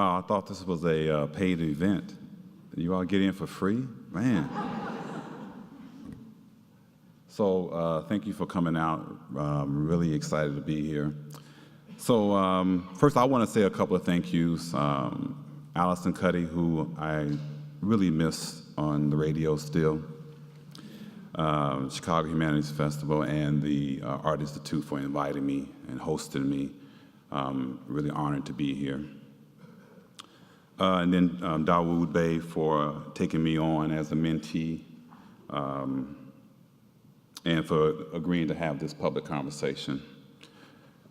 Wow, I thought this was a paid event. You all get in for free? Man. So thank you for coming out. I'm really excited to be here. So first, I want to say a couple of thank yous. Allison Cuddy, who I really miss on the radio still, Chicago Humanities Festival, and the Art Institute for inviting me and hosting me. Really honored to be here. And then Dawoud Bey for taking me on as a mentee, and for agreeing to have this public conversation.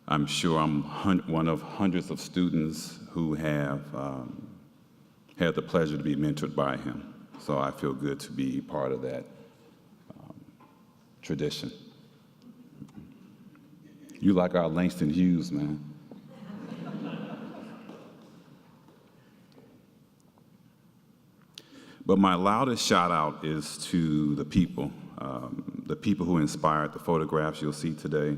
I'm sure I'm one of hundreds of students who have had the pleasure to be mentored by him. So I feel good to be part of that tradition. You like our Langston Hughes, man. But my loudest shout out is to the people who inspired the photographs you'll see today,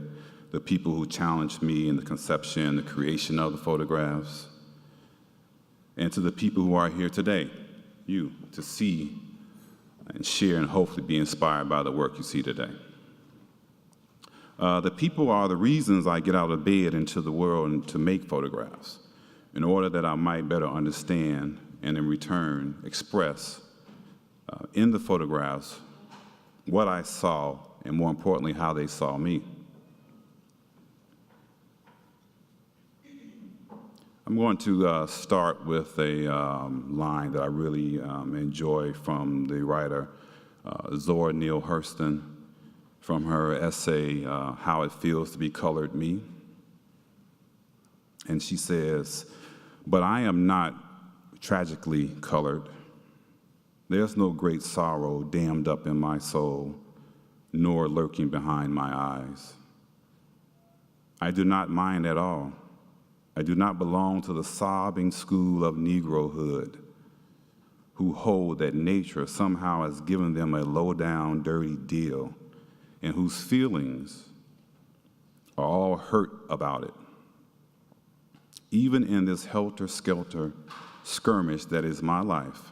the people who challenged me in the conception, the creation of the photographs, and to the people who are here today, you, to see and share and hopefully be inspired by the work you see today. The people are the reasons I get out of bed into the world and to make photographs, in order that I might better understand and in return express in the photographs what I saw, and more importantly, how they saw me. I'm going to start with a line that I really enjoy from the writer Zora Neale Hurston, from her essay, How It Feels to Be Colored Me. And she says, "But I am not tragically colored. There's no great sorrow dammed up in my soul, nor lurking behind my eyes. I do not mind at all. I do not belong to the sobbing school of Negrohood, who hold that nature somehow has given them a low-down, dirty deal, and whose feelings are all hurt about it. Even in this helter-skelter skirmish that is my life,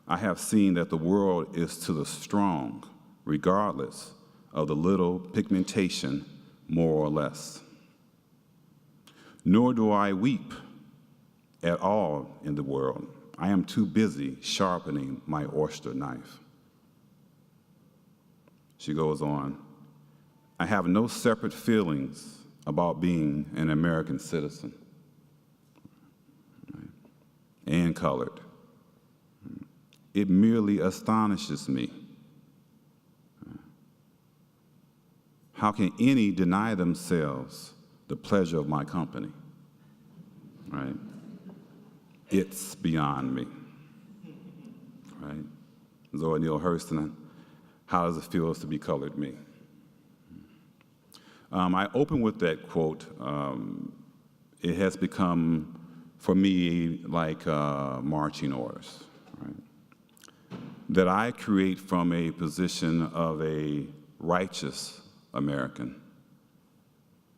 I have seen that the world is to the strong, regardless of the little pigmentation, more or less. Nor do I weep at all in the world. I am too busy sharpening my oyster knife." She goes on, "I have no separate feelings about being an American citizen and colored. It merely astonishes me. How can any deny themselves the pleasure of my company?" Right? It's beyond me. Right? Zora Neale Hurston, how does it feel to be colored me? I open with that quote. It has become, for me, like marching orders, right? That I create from a position of a righteous American,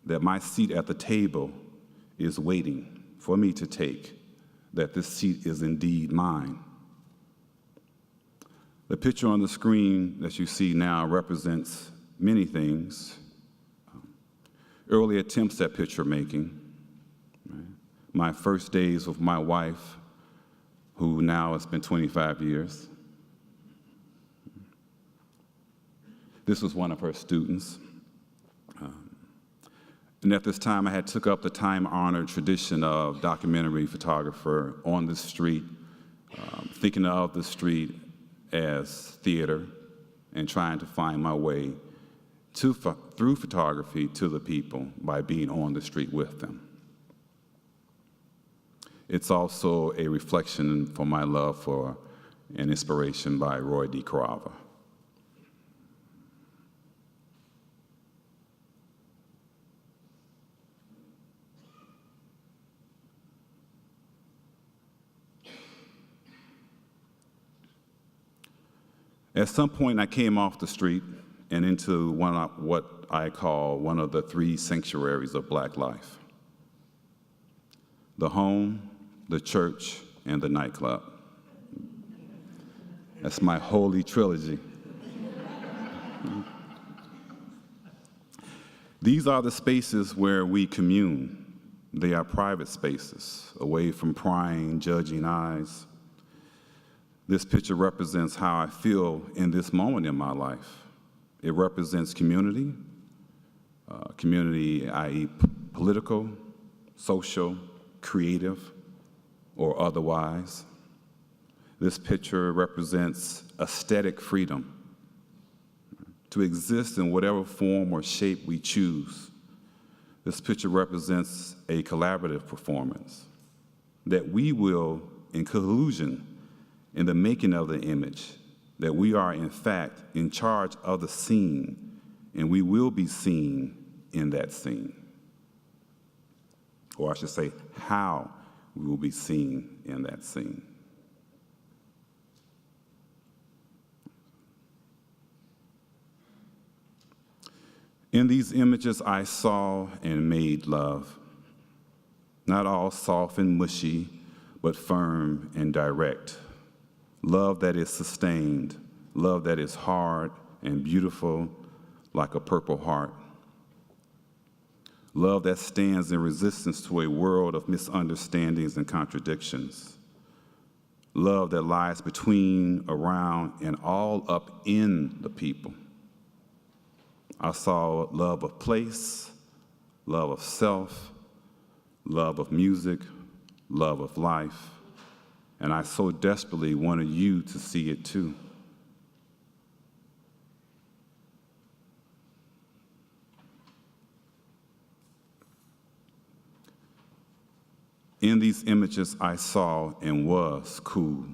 that my seat at the table is waiting for me to take, that this seat is indeed mine. The picture on the screen that you see now represents many things. Early attempts at picture making, right? My first days with my wife, who now has been 25 years. This was one of her students. And at this time, I had took up the time-honored tradition of documentary photographer on the street, thinking of the street as theater and trying to find my way through photography to the people by being on the street with them. It's also a reflection for my love for and inspiration by Roy D. Carava. At some point, I came off the street and into what I call one of the three sanctuaries of Black life: the home, the church, and the nightclub. That's my holy trilogy. These are the spaces where we commune. They are private spaces, away from prying, judging eyes. This picture represents how I feel in this moment in my life. It represents community, i.e. political, social, creative, or otherwise. This picture represents aesthetic freedom, to exist in whatever form or shape we choose. This picture represents a collaborative performance, that we will, in collusion, in the making of the image, that we are in fact in charge of the scene, and we will be seen in that scene. Or I should say, how we will be seen in that scene. In these images, I saw and made love. Not all soft and mushy, but firm and direct. Love that is sustained, love that is hard and beautiful like a purple heart. Love that stands in resistance to a world of misunderstandings and contradictions. Love that lies between, around, and all up in the people. I saw love of place, love of self, love of music, love of life, and I so desperately wanted you to see it too. In these images, I saw and was cool.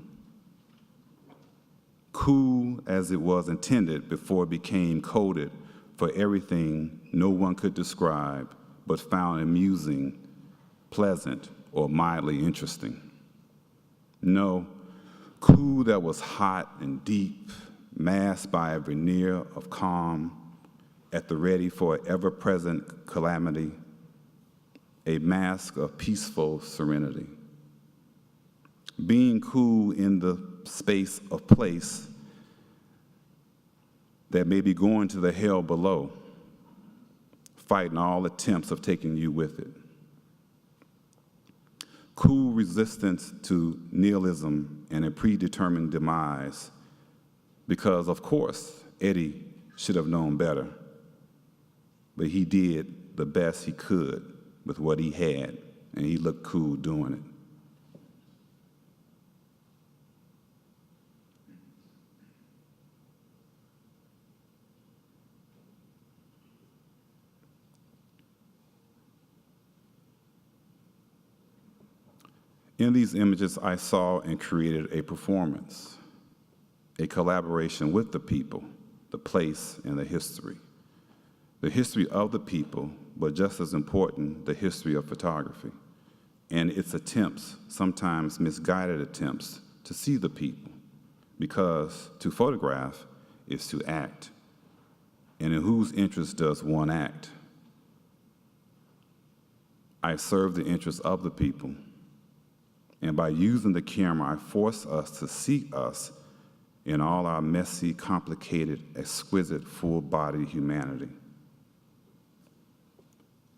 Cool as it was intended before it became coded for everything no one could describe, but found amusing, pleasant, or mildly interesting. No, cool that was hot and deep, masked by a veneer of calm, at the ready for ever-present calamity, a mask of peaceful serenity. Being cool in the space of place that may be going to the hell below, fighting all attempts of taking you with it. Cool resistance to nihilism and a predetermined demise, because of course, Eddie should have known better, but he did the best he could with what he had, and he looked cool doing it. In these images, I saw and created a performance, a collaboration with the people, the place, and the history. The history of the people, but just as important, the history of photography and its attempts, sometimes misguided attempts, to see the people, because to photograph is to act. And in whose interest does one act? I serve the interests of the people. And by using the camera, I force us to see us in all our messy, complicated, exquisite, full-bodied humanity.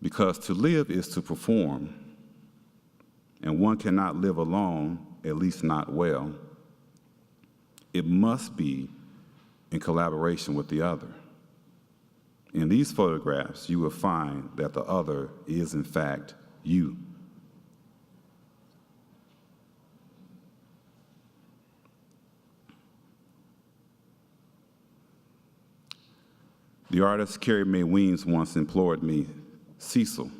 Because to live is to perform, and one cannot live alone, at least not well. It must be in collaboration with the other. In these photographs, you will find that the other is, in fact, you. The artist Carrie Mae Weems once implored me, Cecil,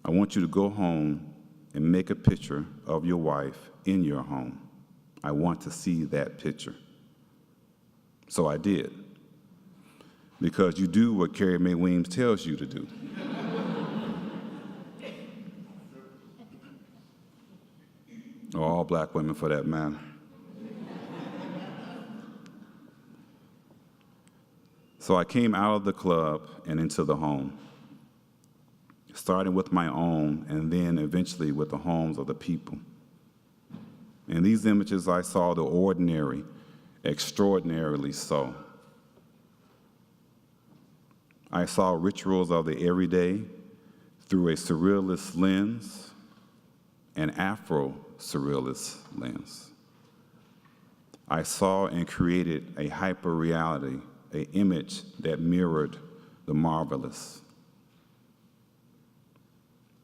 I want you to go home and make a picture of your wife in your home. I want to see that picture. So I did, because you do what Carrie Mae Weems tells you to do. Or all black women for that matter. So I came out of the club and into the home, starting with my own and then eventually with the homes of the people. In these images, I saw the ordinary, extraordinarily so. I saw rituals of the everyday through a surrealist lens, an Afro-surrealist lens. I saw and created a hyper-reality, an image that mirrored the marvelous.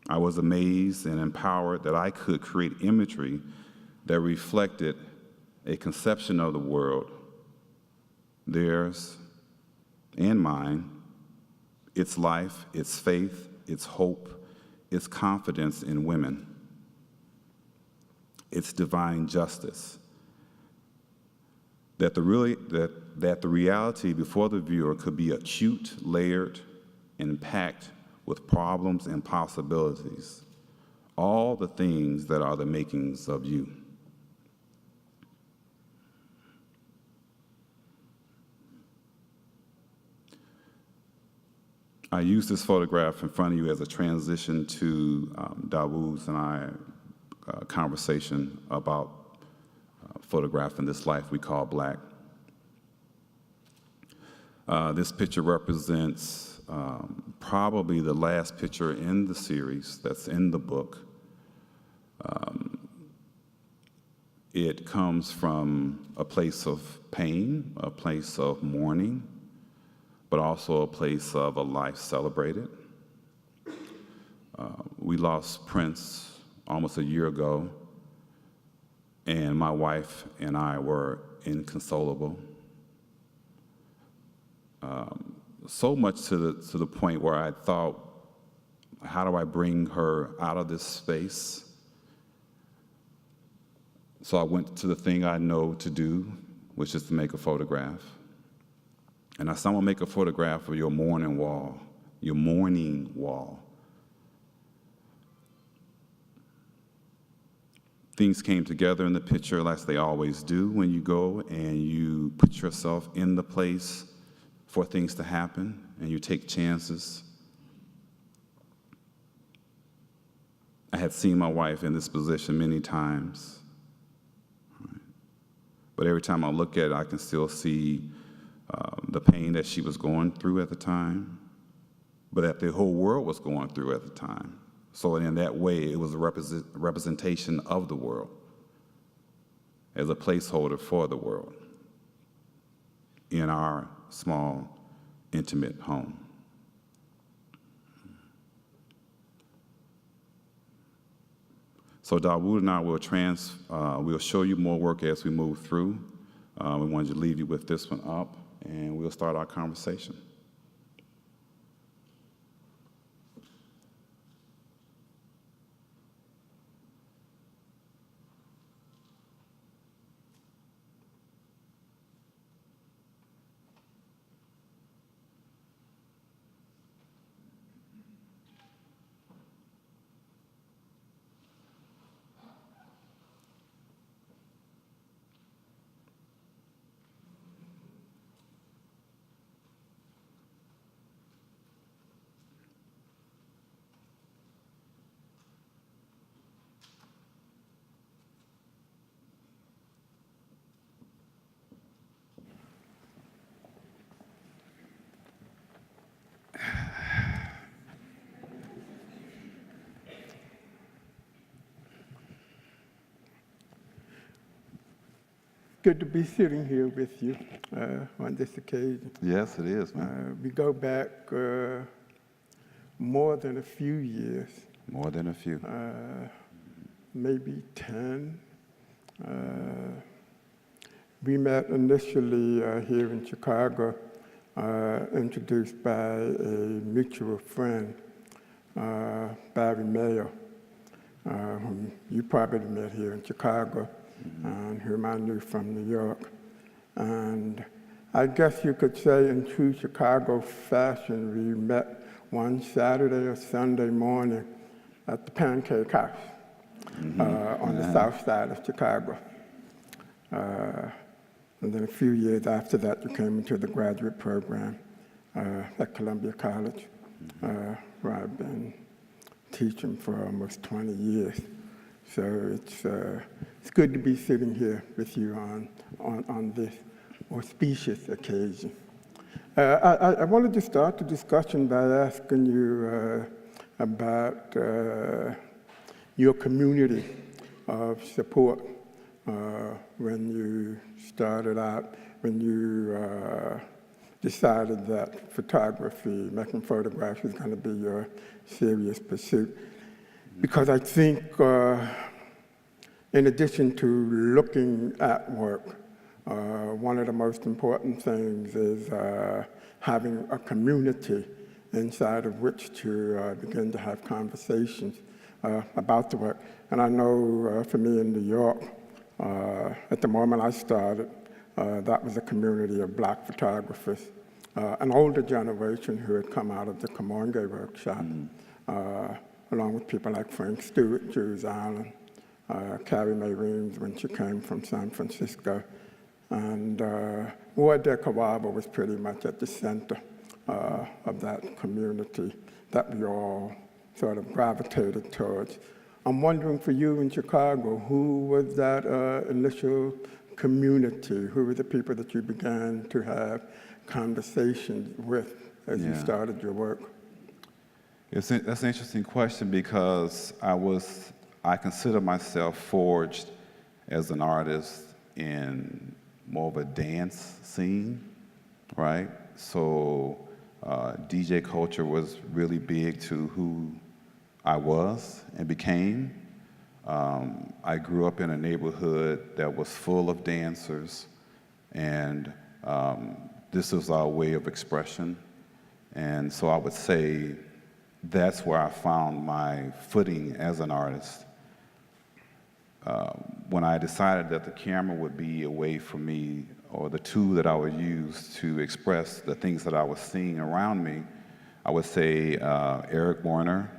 I was amazed and empowered that I could create imagery that reflected a conception of the world, theirs and mine, its life, its faith, its hope, its confidence in women, its divine justice, that the reality before the viewer could be acute, layered, and packed with problems and possibilities, all the things that are the makings of you. I use this photograph in front of you as a transition to Dawoud's and I conversation about photographing this life we call Black. This picture represents probably the last picture in the series that's in the book. It comes from a place of pain, a place of mourning, but also a place of a life celebrated. We lost Prince almost a year ago, and my wife and I were inconsolable. So much to the point where I thought, how do I bring her out of this space? So I went to the thing I know to do, which is to make a photograph. And I said, I'm gonna make a photograph of your mourning wall, your mourning wall. Things came together in the picture like they always do when you go and you put yourself in the place for things to happen and you take chances. I had seen my wife in this position many times, but every time I look at it, I can still see the pain that she was going through at the time, but that the whole world was going through at the time. So in that way, it was a representation of the world as a placeholder for the world in our small, intimate home. So Dawoud and I we'll show you more work as we move through. We wanted to leave you with this one up, and we'll start our conversation. Good to be sitting here with you on this occasion. Yes, it is, man. We go back more than a few years. More than a few. Maybe 10. We met initially here in Chicago, introduced by a mutual friend, Barry Mayer, whom you probably met here in Chicago, and whom I knew from New York. And I guess you could say in true Chicago fashion, we met one Saturday or Sunday morning at the Pancake House on the south side of Chicago. And then a few years after that, you came into the graduate program at Columbia College, where I've been teaching for almost 20 years. So it's good to be sitting here with you on this auspicious occasion. I wanted to start the discussion by asking you about your community of support when you started out, when you decided that photography, making photographs, was going to be your serious pursuit. Because I think, in addition to looking at work, one of the most important things is having a community inside of which to begin to have conversations about the work. And I know for me in New York, at the moment I started, that was a community of Black photographers, an older generation who had come out of the Kamonge workshop, along with people like Frank Stewart, Jews Island, Carrie Mae Reams when she came from San Francisco. And Wade Kawaba was pretty much at the center of that community that we all sort of gravitated towards. I'm wondering for you in Chicago, who was that initial community? Who were the people that you began to have conversations with as you started your work? That's an interesting question because I consider myself forged as an artist in more of a dance scene, right? So DJ culture was really big to who I was and became. I grew up in a neighborhood that was full of dancers, and this was our way of expression. And so I would say that's where I found my footing as an artist. When I decided that the camera would be a way for me, or the tool that I would use to express the things that I was seeing around me, I would say Eric Warner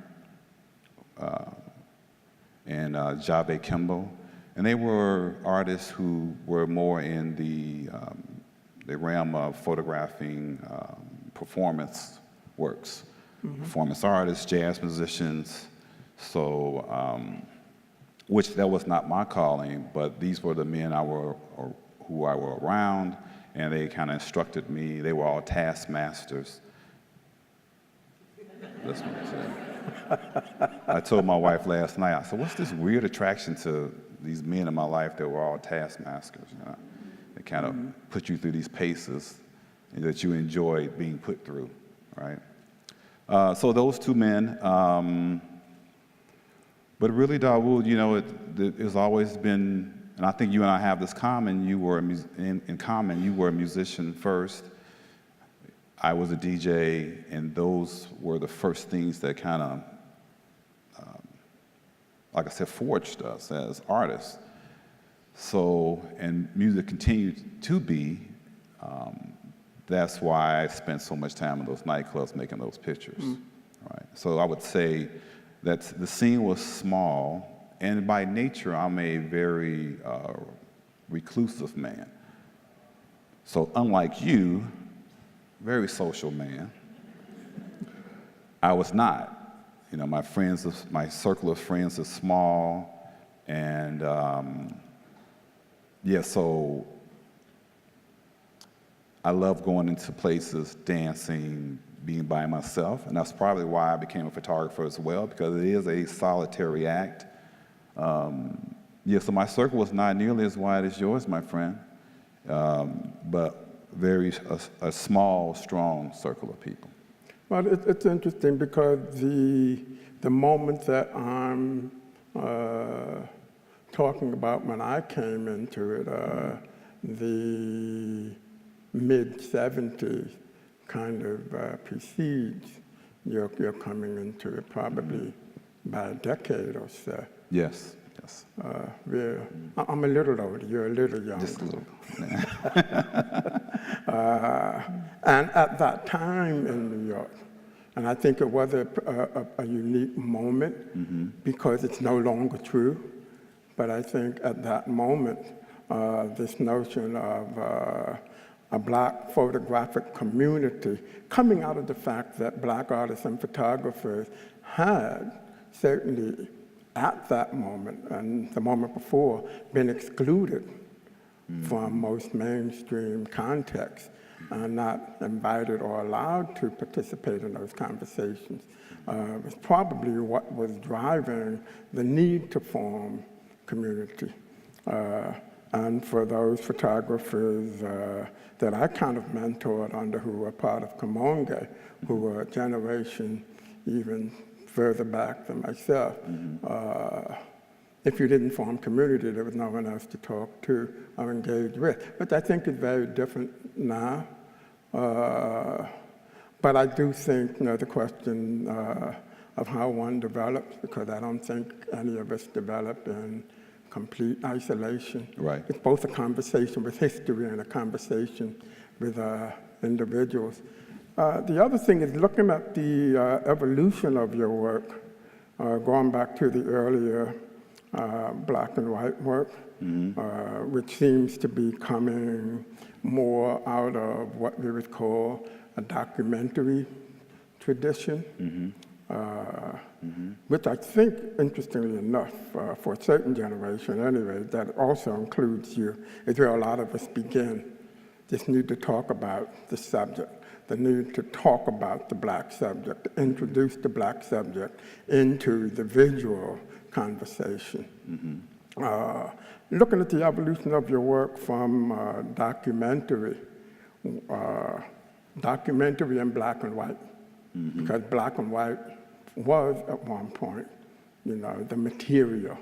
and Jabe Kimball. And they were artists who were more in the realm of photographing performance works. Performance artists, jazz musicians, so which that was not my calling, but these were the men who I were around, and they kind of instructed me. They were all taskmasters. That's what I said. I told my wife last night, I said, what's this weird attraction to these men in my life that were all taskmasters? You know? They kind of put you through these paces that you enjoy being put through, right? So those two men, but really, Dawoud, you know, it's always been, and I think you and I have this common. You were in common. You were a musician first. I was a DJ, and those were the first things that kind of, like I said, forged us as artists. So, and music continued to be. That's why I spent so much time in those nightclubs making those pictures. Right. So I would say that the scene was small, and by nature, I'm a very reclusive man. So unlike you, very social man, I was not. You know, my circle of friends is small, and so I love going into places, dancing, being by myself, and that's probably why I became a photographer as well, because it is a solitary act. So my circle was not nearly as wide as yours, my friend, but a small, strong circle of people. Well, it's interesting because the moment that I'm talking about when I came into it, the mid-'70s kind of precedes your coming into it, probably by a decade or so. Yes. I'm a little older, you're a little younger. Just a little. And at that time in New York, and I think it was a unique moment because it's no longer true, but I think at that moment, this notion of a Black photographic community coming out of the fact that Black artists and photographers had certainly at that moment and the moment before been excluded from most mainstream contexts, not invited or allowed to participate in those conversations. Was probably what was driving the need to form community. And for those photographers that I kind of mentored under, who were part of Kamonge, who were a generation even further back than myself, if you didn't form community, there was no one else to talk to or engage with. But I think it's very different now. But I do think, the question of how one develops, because I don't think any of us develop in complete isolation. Right. It's both a conversation with history and a conversation with individuals. The other thing is looking at the evolution of your work, going back to the earlier black and white work, which seems to be coming more out of what we would call a documentary tradition, which I think, interestingly enough, for a certain generation anyway, that also includes you, is where a lot of us begin. This need to talk about the subject, the need to talk about the black subject, introduce the black subject into the visual conversation. Looking at the evolution of your work from documentary in black and white, because black and white was at one point, the material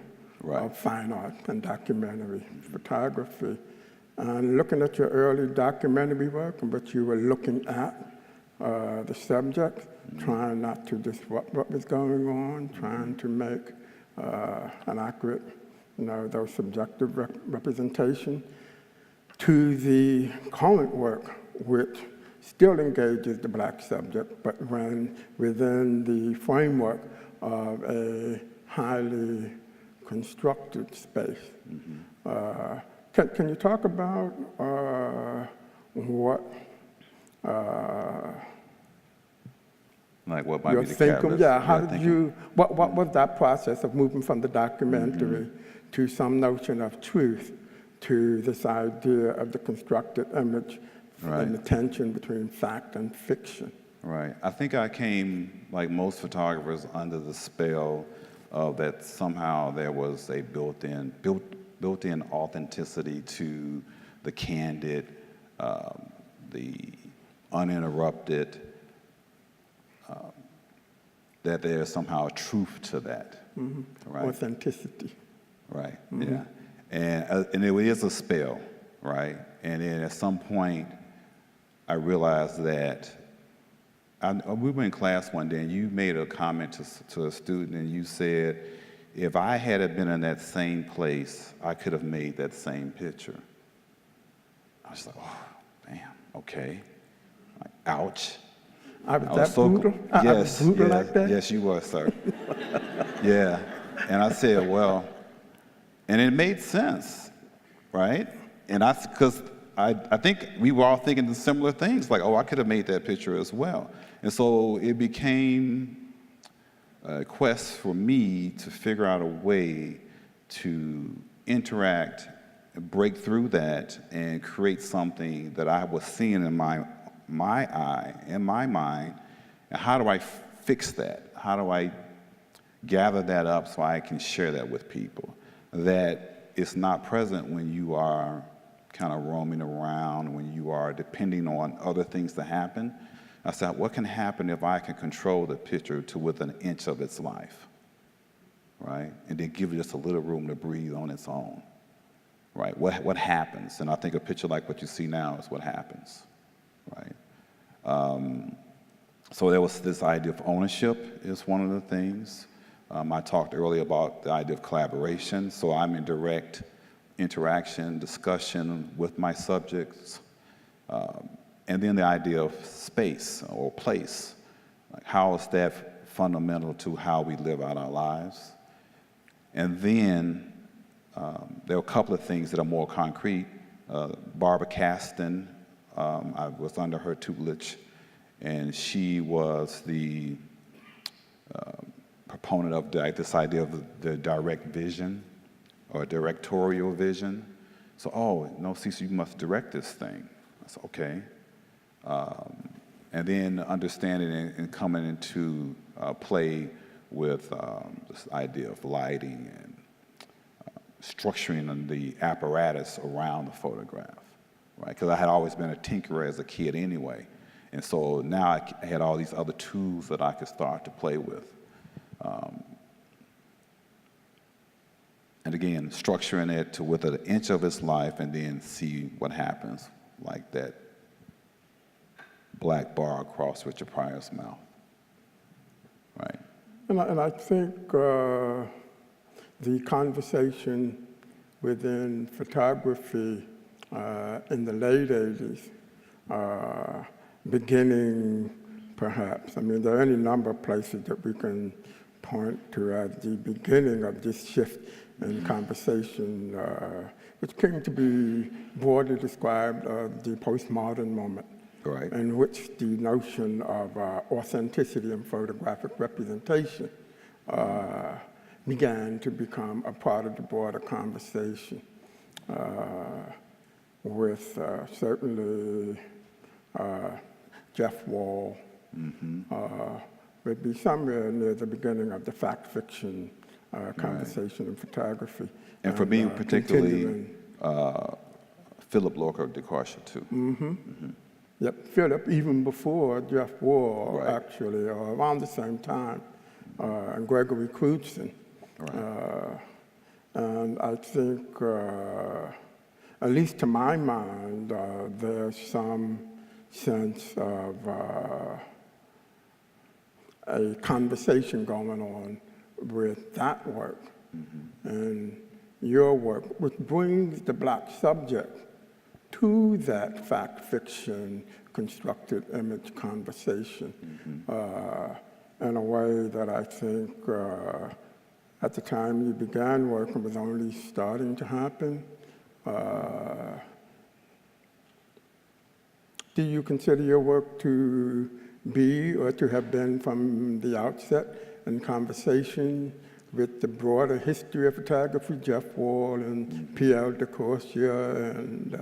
of fine art and documentary photography. And looking at your early documentary work in which you were looking at the subject, trying not to disrupt what was going on, trying to make an accurate, those subjective representation, to the current work, which still engages the black subject, but when within the framework of a highly constructed space. Can you talk about what like what might your be the thinking? catalyst? Yeah, how did you? What was that process of moving from the documentary to some notion of truth, to this idea of the constructed image and the tension between fact and fiction? Right. I think I came, like most photographers, under the spell of that somehow there was a built-in authenticity to the candid, the uninterrupted, that there's somehow a truth to that. Right? Authenticity. Right, yeah. And it is a spell, right? And then at some point, I realized that we were in class one day and you made a comment to a student and you said, if I had been in that same place, I could have made that same picture. I was like, oh, damn, okay. Like, ouch. I was brutal? Yes, I was brutal like that? Yes, you were, sir. Yeah. And I said, well, and it made sense, right? And because I think we were all thinking the similar things, like, oh, I could have made that picture as well. And so it became a quest for me to figure out a way to interact, break through that, and create something that I was seeing in my eye, in my mind. And how do I fix that? How do I gather that up so I can share that with people? That it's not present when you are kind of roaming around, when you are depending on other things to happen. I said, what can happen if I can control the picture to within an inch of its life, right? And then give it just a little room to breathe on its own, right? What happens? And I think a picture like what you see now is what happens, right? So there was this idea of ownership is one of the things. I talked earlier about the idea of collaboration. So I'm in direct interaction, discussion with my subjects. And then the idea of space or place. Like how is that fundamental to how we live out our lives? And then there are a couple of things that are more concrete. Barbara Caston, I was under her tutelage, and she was the proponent of this idea of the direct vision or directorial vision. So, oh, no, Cecil, you must direct this thing. I said, okay. And then understanding and coming into play with this idea of lighting and structuring the apparatus around the photograph, right? Because I had always been a tinkerer as a kid anyway. And so now I had all these other tools that I could start to play with. And again, structuring it to within an inch of its life and then see what happens, like that black bar across Richard Pryor's mouth, right? And I think the conversation within photography in the late 80s, beginning perhaps, I mean, there are any number of places that we can point to as the beginning of this shift in conversation, which came to be broadly described as the postmodern moment, Right. in which the notion of authenticity in photographic representation began to become a part of the broader conversation, with certainly Jeff Wall, would be somewhere near the beginning of the fact fiction conversation in photography. And for me, particularly, continuing. Philip Lorca DeCarcia, too. Yep, Philip, even before Jeff Wall, Right. actually, around the same time, and Gregory Crewdson. Right. And I think, at least to my mind, there's some sense of a conversation going on with that work and your work, which brings the black subject to that fact fiction constructed image conversation in a way that I think at the time you began working was only starting to happen. Do you consider your work to be or to have been from the outset in conversation with the broader history of photography, Jeff Wall and P.L. DeCorsia and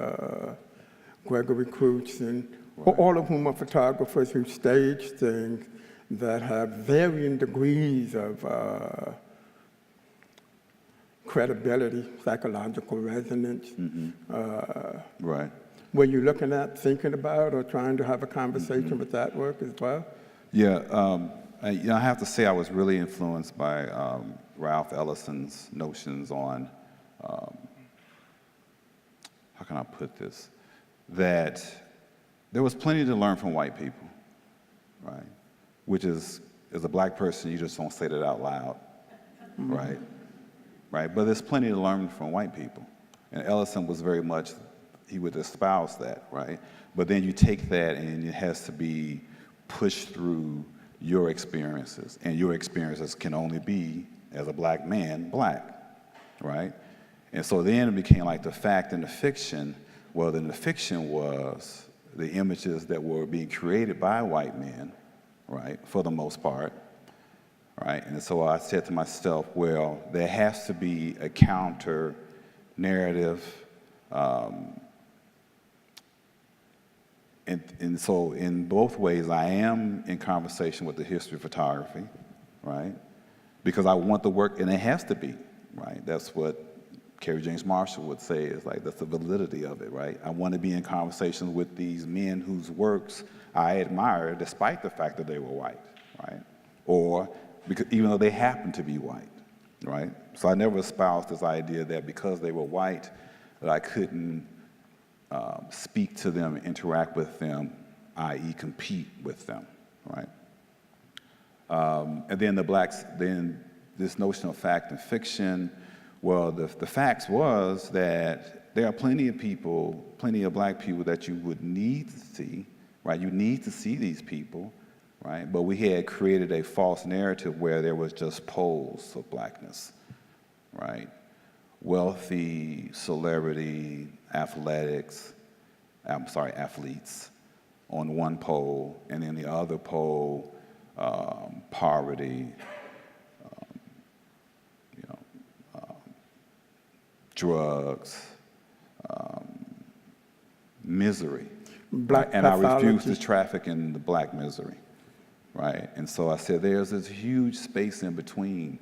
Gregory Crewdson, all of whom are photographers who stage things that have varying degrees of credibility, psychological resonance. Right. Were you looking at, thinking about, or trying to have a conversation with that work as well? Yeah, I have to say I was really influenced by Ralph Ellison's notions on, how can I put this, that there was plenty to learn from white people, right? Which is, as a black person, you just don't say that out loud, right? Right, but there's plenty to learn from white people. And Ellison was very much, he would espouse that, right? But then you take that and it has to be pushed through your experiences, and your experiences can only be, as a black man, black, right? And so then it became like the fact and the fiction. Well, then the fiction was the images that were being created by white men, right, for the most part, right? And so I said to myself, well, there has to be a counter narrative. And so in both ways, I am in conversation with the history of photography, right? Because I want the work, and it has to be, right? That's what Kerry James Marshall would say, is like, that's the validity of it, right? I want to be in conversations with these men whose works I admire despite the fact that they were white, right? Or because, even though they happen to be white, right? So I never espoused this idea that because they were white, that I couldn't speak to them, interact with them, i.e. compete with them, right? And then then this notion of fact and fiction, well, the facts was that there are plenty of people, plenty of black people that you would need to see, right? You need to see these people, right? But we had created a false narrative where there was just poles of blackness, right? Wealthy, celebrity, athletes on one pole, and then the other pole, poverty, drugs, misery. Black and I refuse pathology. to traffic in the black misery, right? And so I said, there's this huge space in between,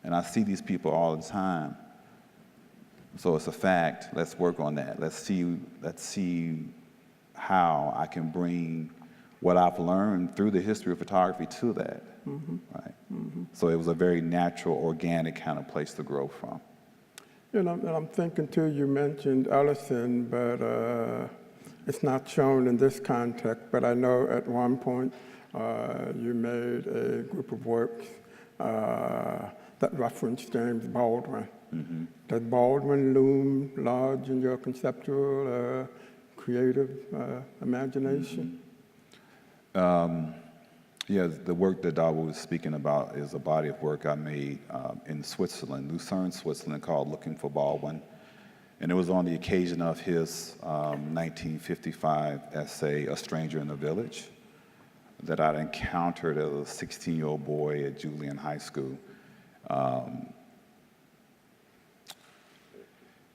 and I see these people all the time. So it's a fact. Let's work on that. Let's see how I can bring what I've learned through the history of photography to that, right? So it was a very natural, organic kind of place to grow from. You know, and I'm thinking too, you mentioned Ellison, but it's not shown in this context, but I know at one point you made a group of works that referenced James Baldwin. Does Baldwin loom large in your conceptual, creative imagination? Yeah, the work that Dawoud was speaking about is a body of work I made in Switzerland, Lucerne, Switzerland, called Looking for Baldwin. And it was on the occasion of his 1955 essay, A Stranger in the Village, that I'd encountered as a 16-year-old boy at Julian High School.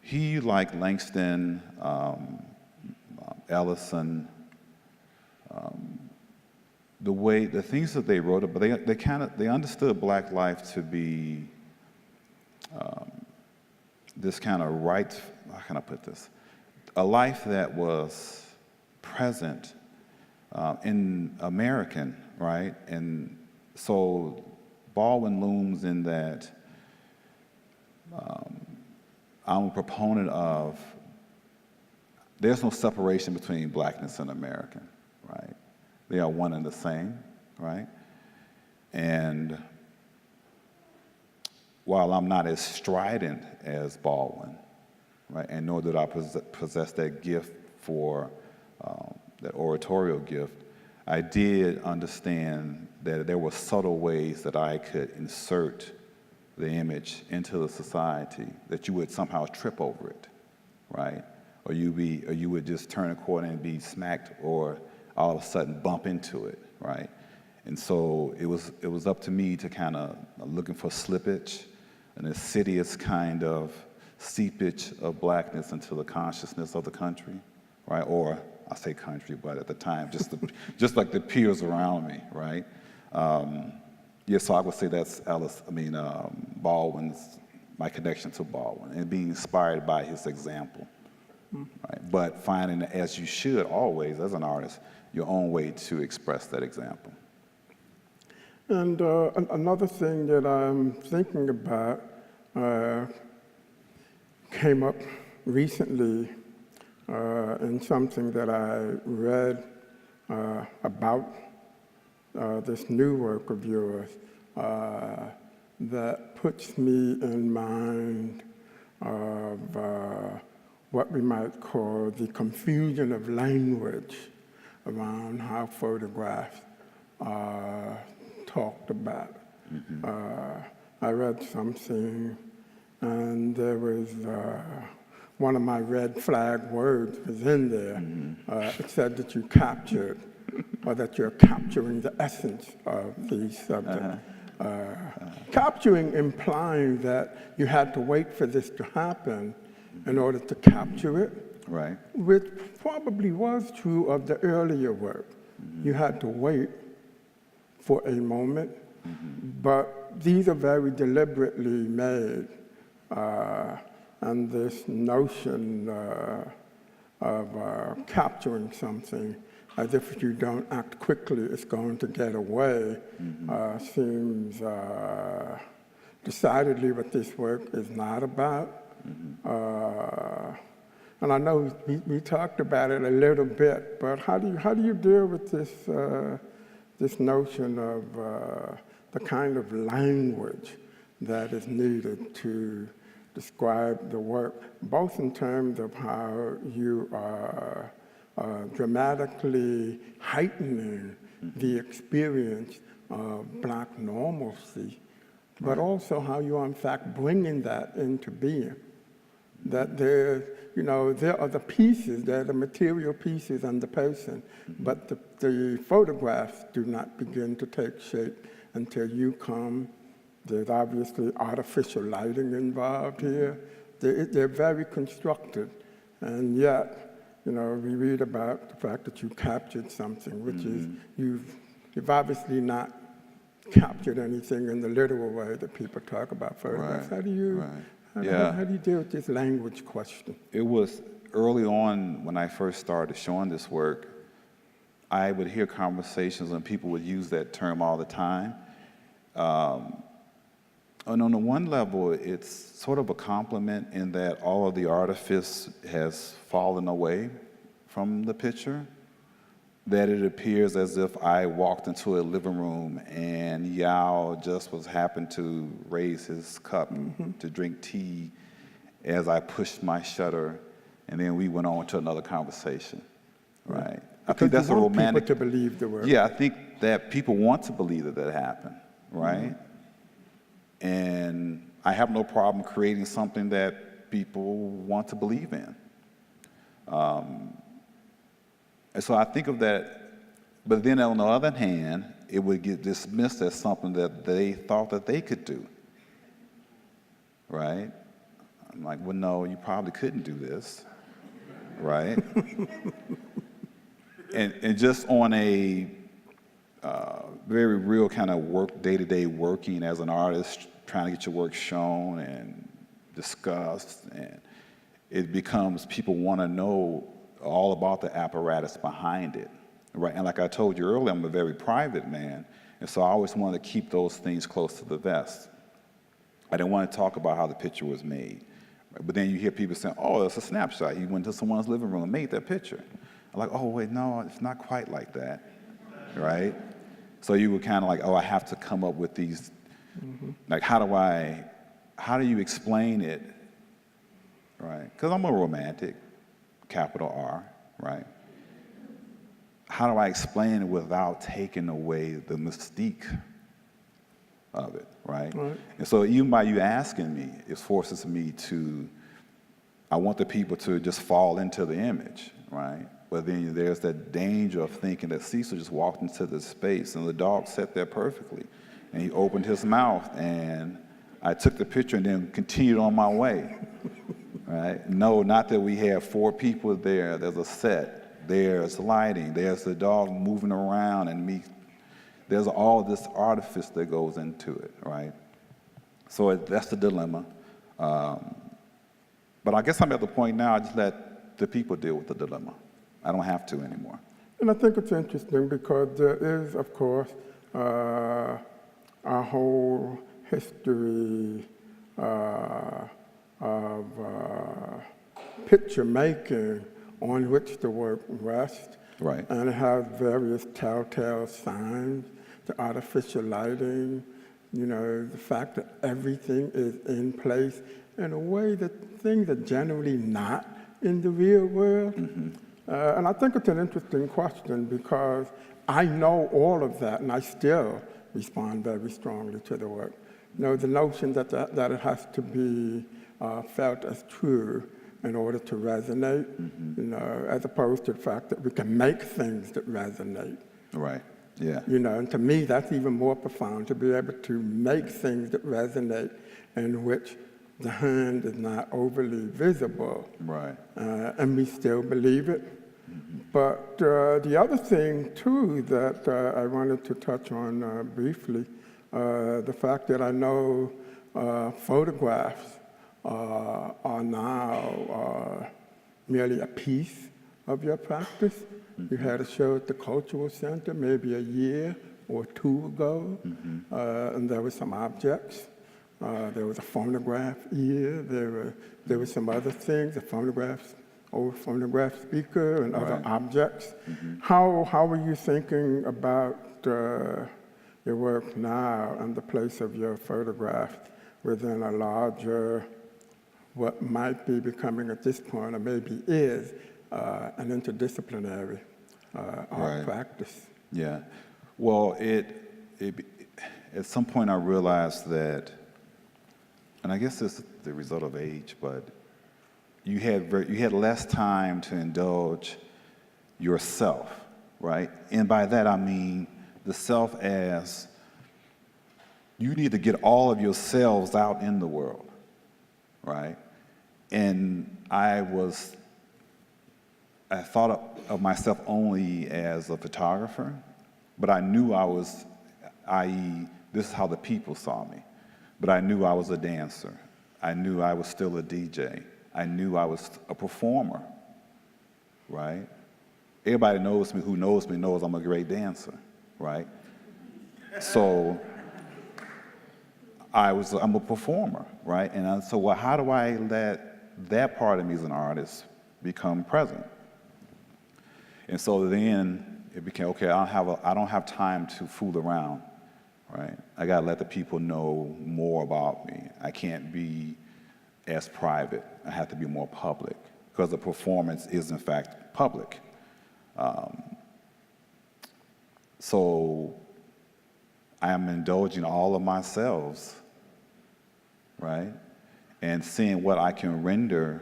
He, like Langston, Ellison, the things that they wrote about, they understood Black life to be this kind of right, how can I put this? A life that was present in American, right? And so Baldwin looms in that I'm a proponent of, there's no separation between Blackness and American, right? They are one and the same, right? And while I'm not as strident as Baldwin, right, and nor did I possess that gift for, that oratorial gift, I did understand that there were subtle ways that I could insert the image into the society, that you would somehow trip over it, right? Or you would just turn a corner and be smacked, or all of a sudden bump into it, right? And so it was up to me to kind of looking for slippage, an insidious kind of seepage of Blackness into the consciousness of the country, right? Or I say country, but at the time, just like the peers around me, right? Yes, so I would say that's Baldwin's, my connection to Baldwin, and being inspired by his example, right? But finding, as you should always, as an artist, your own way to express that example. And another thing that I'm thinking about came up recently in something that I read about this new work of yours that puts me in mind of what we might call the confusion of language around how photographs are talked about. I read something, and there was one of my red flag words was in there. It said that you captured, or that you're capturing the essence of these subjects. Capturing implying that you had to wait for this to happen in order to capture it, Right. which probably was true of the earlier work. You had to wait for a moment, but these are very deliberately made. And this notion of capturing something as if you don't act quickly, it's going to get away, seems decidedly what this work is not about. And I know we talked about it a little bit, but how do you deal with this this notion of the kind of language that is needed to describe the work, both in terms of how you are dramatically heightening the experience of Black normalcy, but also how you are in fact bringing that into being. That there are the pieces, there are the material pieces and the person, but the photographs do not begin to take shape until you come. There's obviously artificial lighting involved here. they're very constructed, and yet, we read about the fact that you captured something, which is you've obviously not captured anything in the literal way that people talk about photographs. Right. How do you how do you deal with this language question? It was early on when I first started showing this work, I would hear conversations and people would use that term all the time. And on the one level, it's sort of a compliment in that all of the artifice has fallen away from the picture, that it appears as if I walked into a living room and Yao just happened to raise his cup to drink tea as I pushed my shutter, and then we went on to another conversation, right? I think that's a romantic. People to believe the work. Yeah, I think that people want to believe that happened, right? And I have no problem creating something that people want to believe in. And so I think of that, but then on the other hand, it would get dismissed as something that they thought that they could do, right? I'm like, well, no, you probably couldn't do this, right? and just on a very real kind of work, day-to-day working as an artist, trying to get your work shown and discussed, and it becomes people want to know all about the apparatus behind it, right? And like I told you earlier, I'm a very private man, and so I always wanted to keep those things close to the vest. I didn't want to talk about how the picture was made, right? But then you hear people saying, oh, it's a snapshot. You went to someone's living room and made that picture. I'm like, oh, wait, no, it's not quite like that, right? So you were kind of like, oh, I have to come up with these, like, how do you explain it, right? Because I'm a romantic, capital R, right? How do I explain it without taking away the mystique of it, right? And so even by you asking me, it forces me to, I want the people to just fall into the image, right? But then there's that danger of thinking that Cecil just walked into this space and the dog sat there perfectly. And he opened his mouth and I took the picture and then continued on my way, right? No, not that we have 4 people there. There's a set, there's lighting, there's the dog moving around and me. There's all this artifice that goes into it, right? So that's the dilemma. But I guess I'm at the point now, I just let the people deal with the dilemma. I don't have to anymore. And I think it's interesting because there is, of course, a whole history of picture making on which the work rests. Right. And it has various telltale signs, the artificial lighting, the fact that everything is in place in a way that things are generally not in the real world. And I think it's an interesting question because I know all of that and I still respond very strongly to the work. The notion that it has to be felt as true in order to resonate, as opposed to the fact that we can make things that resonate. Right, yeah. And to me, that's even more profound, to be able to make things that resonate in which the hand is not overly visible. Right. And we still believe it. But the other thing, too, that I wanted to touch on briefly, the fact that I know photographs are now merely a piece of your practice. You had a show at the Cultural Center maybe a year or 2 ago, and there were some objects. There was a phonograph ear. There were some other things, old phonograph speaker and other objects. How are you thinking about your work now and the place of your photograph within a larger, what might be becoming at this point, or maybe is, an interdisciplinary art practice? Yeah. Well, at some point I realized that, and I guess it's the result of age, but you had less time to indulge yourself, right? And by that I mean the self as you need to get all of yourselves out in the world, right? And I thought of myself only as a photographer, but I knew I was, i.e., this is how the people saw me. But I knew I was a dancer. I knew I was still a DJ. I knew I was a performer, right? Everybody knows me, who knows me knows I'm a great dancer, right? So I'm a performer, right? And so well, how do I let that part of me as an artist become present? And so then it became, okay, I don't have time to fool around, right? I gotta let the people know more about me. I can't be as private. I have to be more public, because the performance is in fact public. So I am indulging all of myself, right? And seeing what I can render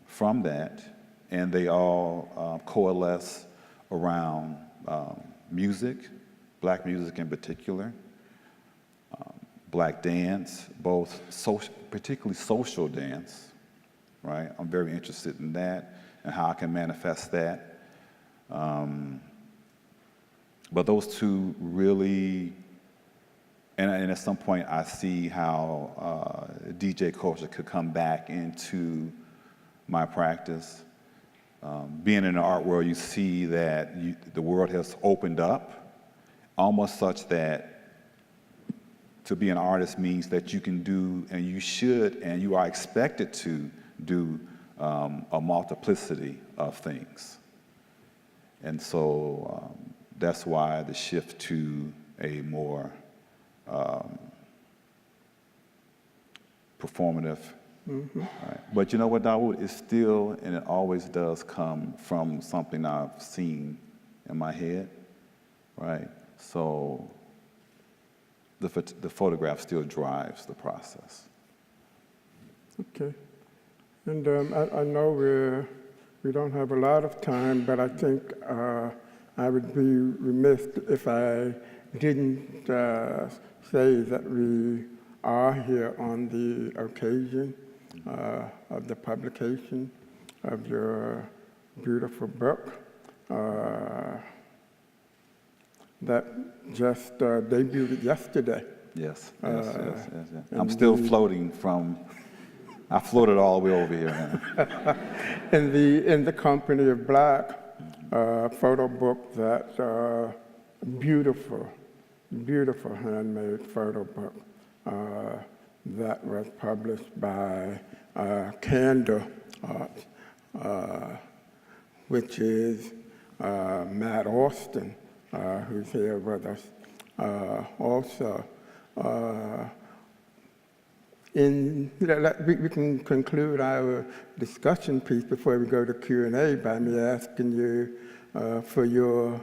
from that, and they all coalesce around music, black music in particular, black dance, both particularly social dance, right? I'm very interested in that and how I can manifest that. But those two really, and at some point I see how DJ culture could come back into my practice. Being in the art world, you see that the world has opened up, almost such that to be an artist means that you can do, and you should, and you are expected to do a multiplicity of things. And so that's why the shift to a more performative. Mm-hmm. Right. But you know what, Dawoud? It's still, and it always does come from something I've seen in my head, right? So the photograph still drives the process. Okay. And I know we don't have a lot of time, but I think I would be remiss if I didn't say that we are here on the occasion of the publication of your beautiful book that just debuted yesterday. Yes. I'm still floating I floated all the way over here now. in the Company of Black, photo book that beautiful handmade photo book that was published by Candor Art, which is Matt Austin, who's here with us also. We can conclude our discussion piece before we go to Q&A by me asking you for your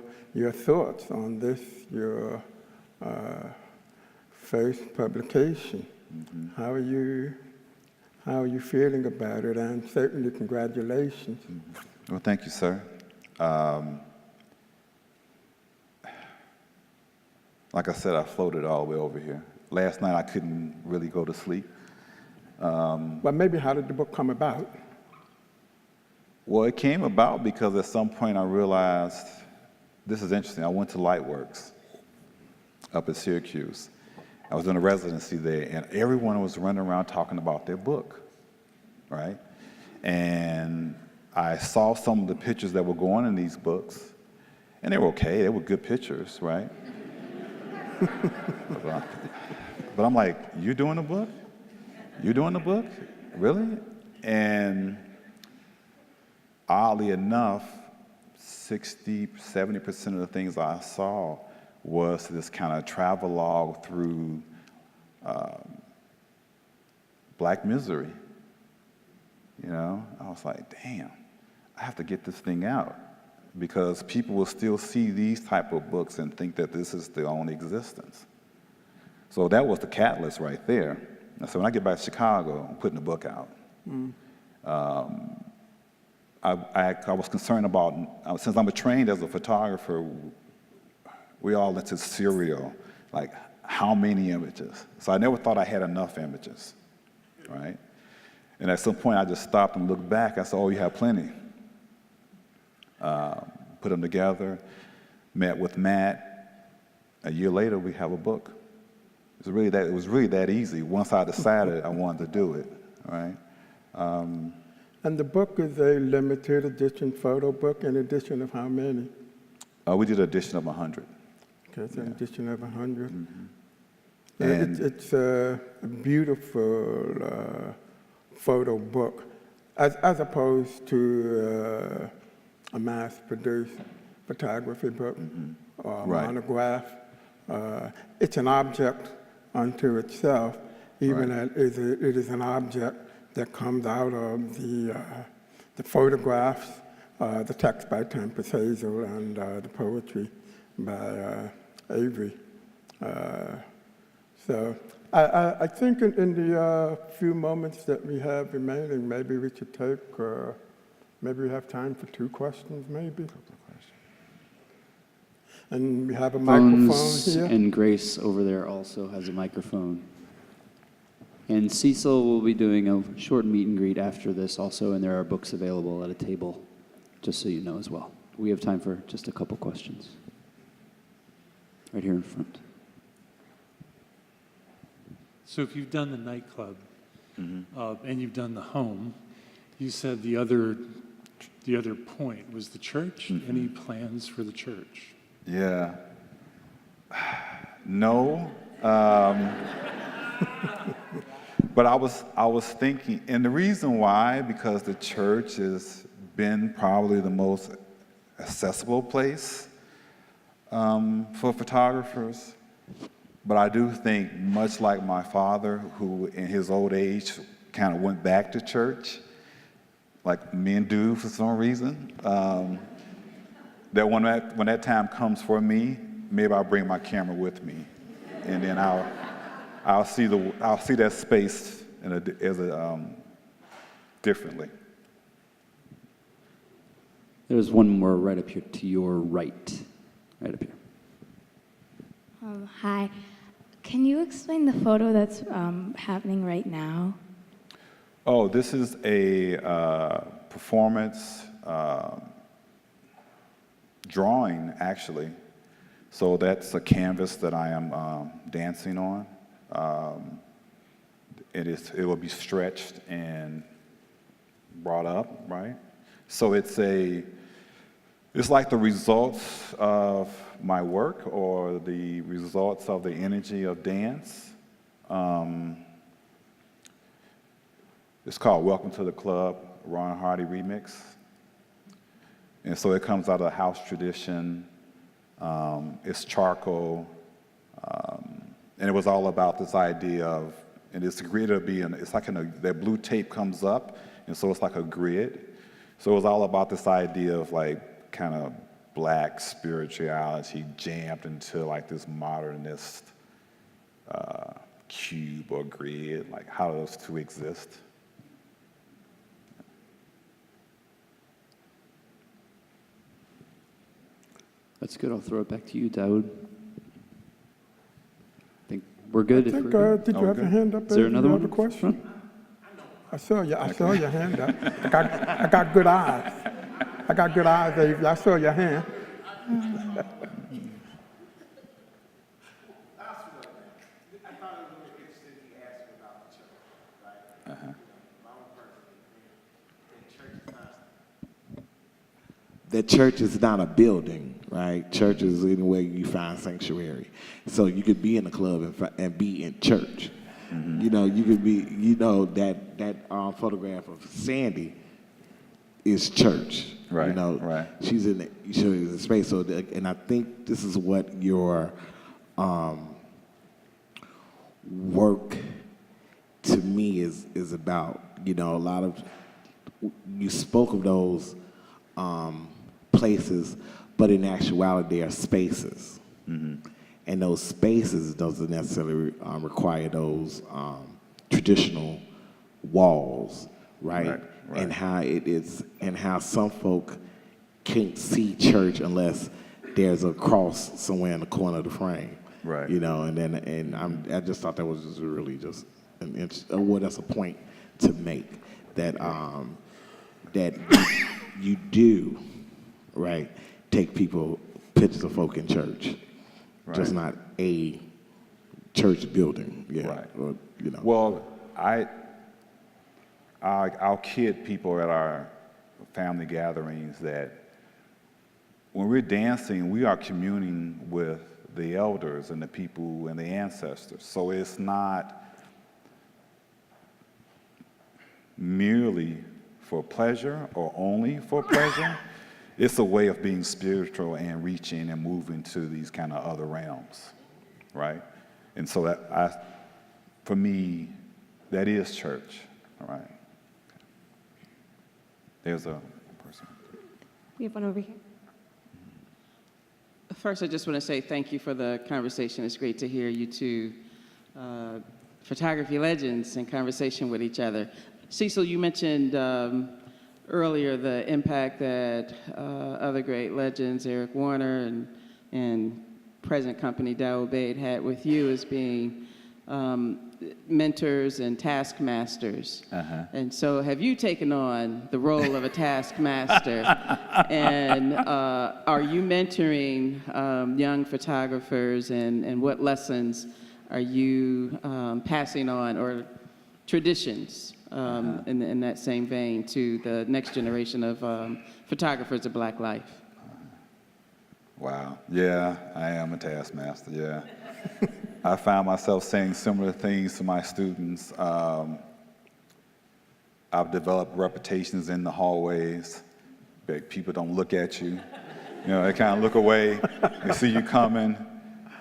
thoughts on this, your first publication. Mm-hmm. How are you feeling about it? And certainly congratulations. Mm-hmm. Well, thank you, sir. Like I said, I floated all the way over here. Last night I couldn't really go to sleep. But maybe how did the book come about? Well, it came about because at some point I realized, this is interesting, I went to Lightworks up at Syracuse. I was in a residency there, and everyone was running around talking about their book, right? And I saw some of the pictures that were going in these books, and they were okay, they were good pictures, right? But I'm like, you doing a book? You doing the book? Really? And oddly enough, 60, 70% of the things I saw was this kind of travelogue through Black misery. You know, I was like, damn, I have to get this thing out, because people will still see these type of books and think that this is their own existence. So that was the catalyst right there. And so when I get back to Chicago, I'm putting the book out. Mm. I was concerned about, since I'm trained as a photographer, we all into serial, like how many images? So I never thought I had enough images, right? And at some point, I just stopped and looked back. I said, oh, you have plenty. Put them together, met with Matt. A year later, we have a book. It was really that easy. Once I decided I wanted to do it, right? And the book is a limited edition photo book, an edition of how many? We did an edition of 100. Okay, it's an edition of 100. Mm-hmm. And It's a beautiful photo book, as opposed to a mass-produced photography book or Right. monograph. It's an object unto itself, even Right. as it is an object that comes out of the photographs, the text by Tempest Hazel, and the poetry by Avery. So I think in the few moments that we have remaining, maybe we should take, maybe we have time for 2 questions, maybe. And we have a microphone Phones, here. and Grace over there also has a microphone. And Cecil will be doing a short meet and greet after this also, and there are books available at a table, just so you know as well. We have time for just a couple questions. Right here in front. So if you've done the nightclub and you've done the home, you said the other point was the church. Any plans for the church? yeah, no. But I was thinking, and the reason why, because the church has been probably the most accessible place for photographers. But I do think, much like my father, who in his old age kind of went back to church, like men do for some reason, that when that time comes for me, maybe I'll bring my camera with me, and then I'll see that space differently. There's one more right up here to your right. Right up here. Hi. Can you explain the photo that's happening right now? Oh, this is a performance drawing, actually. So that's a canvas that I am dancing on. It will be stretched and brought up, right? So it's like the results of my work or the results of the energy of dance. It's called Welcome to the Club, Ron Hardy remix. And so it comes out of the house tradition. It's charcoal. And it was all about this idea of, and it's agreed to be, it's like that blue tape comes up, and so it's like a grid. So it was all about this idea of like kind of Black spirituality jammed into like this modernist cube or grid, like how do those two exist? That's good. I'll throw it back to you, Dawoud. I think we're good. I think, did you have your hand up? Is there another you one? have a question? I saw your hand up. I got good eyes. I got good eyes, Avery. I saw your hand. That church is not a building, right? Church is anywhere you find sanctuary. So you could be in a club and be in church. Mm-hmm. You know, you could be, that photograph of Sandy is church. Right, you know, right. She's in the space. So, and I think this is what your work to me is about. You know, a lot of, you spoke of those places, but in actuality they are spaces. Mm-hmm. And those spaces doesn't necessarily require those traditional walls, right? And how it is, and how some folk can't see church unless there's a cross somewhere in the corner of the frame, right? You know, I just thought that was just really just that's a point to make, that that you do, right, take pictures of folk in church, just not a church building, Right. or, Well, I'll kid people at our family gatherings that when we're dancing, we are communing with the elders and the people and the ancestors. So it's not merely for pleasure or only for pleasure. It's a way of being spiritual and reaching and moving to these kind of other realms, right? And so for me, that is church, all right? There's a person. We have one over here. First, I just want to say thank you for the conversation. It's great to hear you two photography legends in conversation with each other. Cecil, you mentioned earlier the impact that other great legends, Eric Warner and present company Dawoud Bey had with you as being mentors and taskmasters. And so have you taken on the role of a taskmaster? And are you mentoring young photographers, and what lessons are you passing on, or traditions in that same vein, to the next generation of photographers of Black life? Wow. Yeah, I am a taskmaster, yeah. I found myself saying similar things to my students. I've developed reputations in the hallways. But people don't look at you. They kind of look away. They see you coming,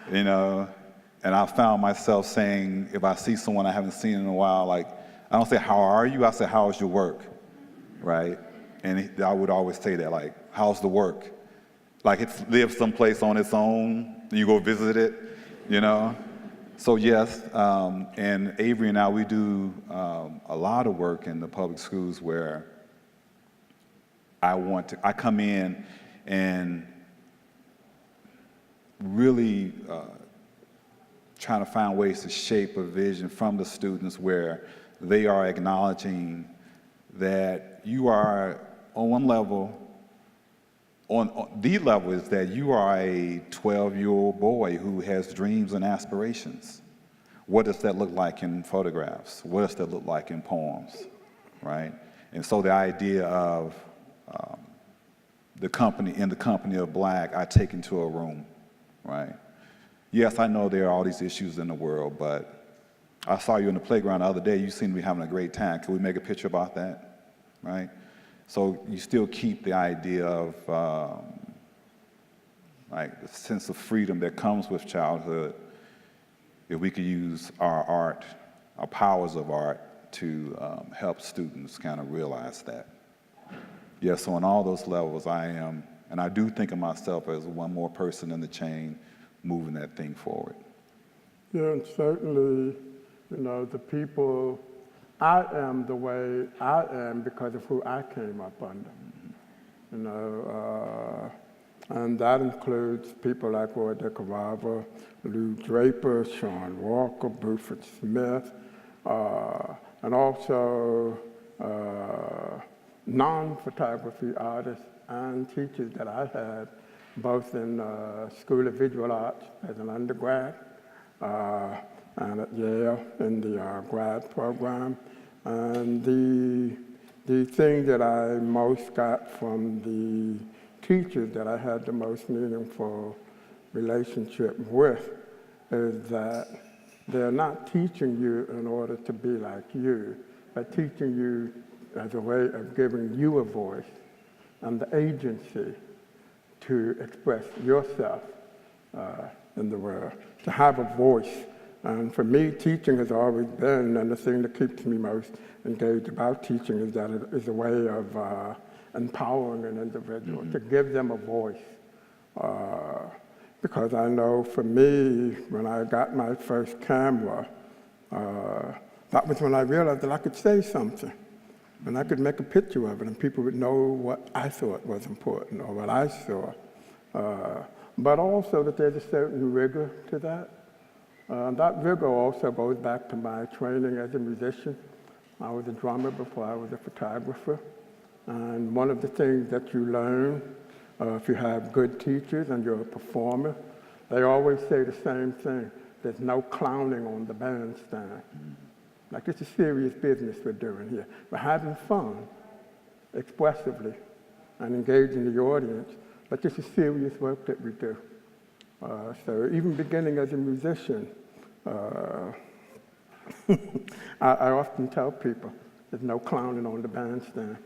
And I found myself saying, if I see someone I haven't seen in a while, like, I don't say, how are you? I say, how's your work, right? And I would always say that, like, how's the work? Like, it lives someplace on its own. You go visit it, So yes, and Avery and I, we do a lot of work in the public schools where I come in and really trying to find ways to shape a vision from the students where they are acknowledging that you are on one level. On the level is that you are a 12-year-old boy who has dreams and aspirations. What does that look like in photographs? What does that look like in poems, right? And so the idea of in the company of Black, I take into a room, right? Yes, I know there are all these issues in the world, but I saw you in the playground the other day. You seem to be having a great time. Can we make a picture about that, right? So you still keep the idea of like the sense of freedom that comes with childhood, if we could use our art, our powers of art, to help students kind of realize that. Yeah, so on all those levels I am, and I do think of myself as one more person in the chain moving that thing forward. Yeah, and certainly, the people, I am the way I am because of who I came up under, and that includes people like Roy DeCarava, Lou Draper, Sean Walker, Buford Smith, and also non-photography artists and teachers that I had, both in School of Visual Arts as an undergrad, and at Yale in the grad program. And the thing that I most got from the teachers that I had the most meaningful relationship with is that they're not teaching you in order to be like you, but teaching you as a way of giving you a voice and the agency to express yourself in the world, to have a voice. And for me, teaching has always been, and the thing that keeps me most engaged about teaching is that it is a way of empowering an individual, to give them a voice. Because I know for me, when I got my first camera, that was when I realized that I could say something, and I could make a picture of it, and people would know what I thought was important or what I saw. But also that there's a certain rigor to that. That rigor also goes back to my training as a musician. I was a drummer before I was a photographer. And one of the things that you learn, if you have good teachers and you're a performer, they always say the same thing. There's no clowning on the bandstand. Like, this is serious business we're doing here. We're having fun, expressively, and engaging the audience, but this is serious work that we do. So even beginning as a musician, I often tell people, there's no clowning on the bandstand.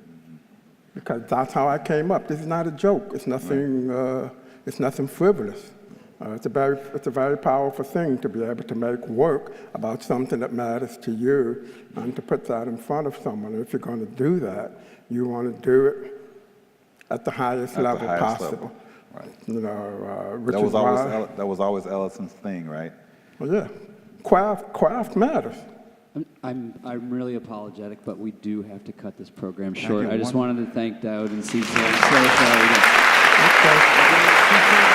Because that's how I came up. This is not a joke. It's nothing, it's nothing frivolous. It's a very powerful thing to be able to make work about something that matters to you and to put that in front of someone. And if you're going to do that, you want to do it at the highest level possible. Right. You know, which That is why, that was always Ellison's thing, right? well, yeah, craft matters. I'm really apologetic, but we do have to cut this program short. I just wanted to thank Dawoud and Cecil. I'm so sorry. Okay.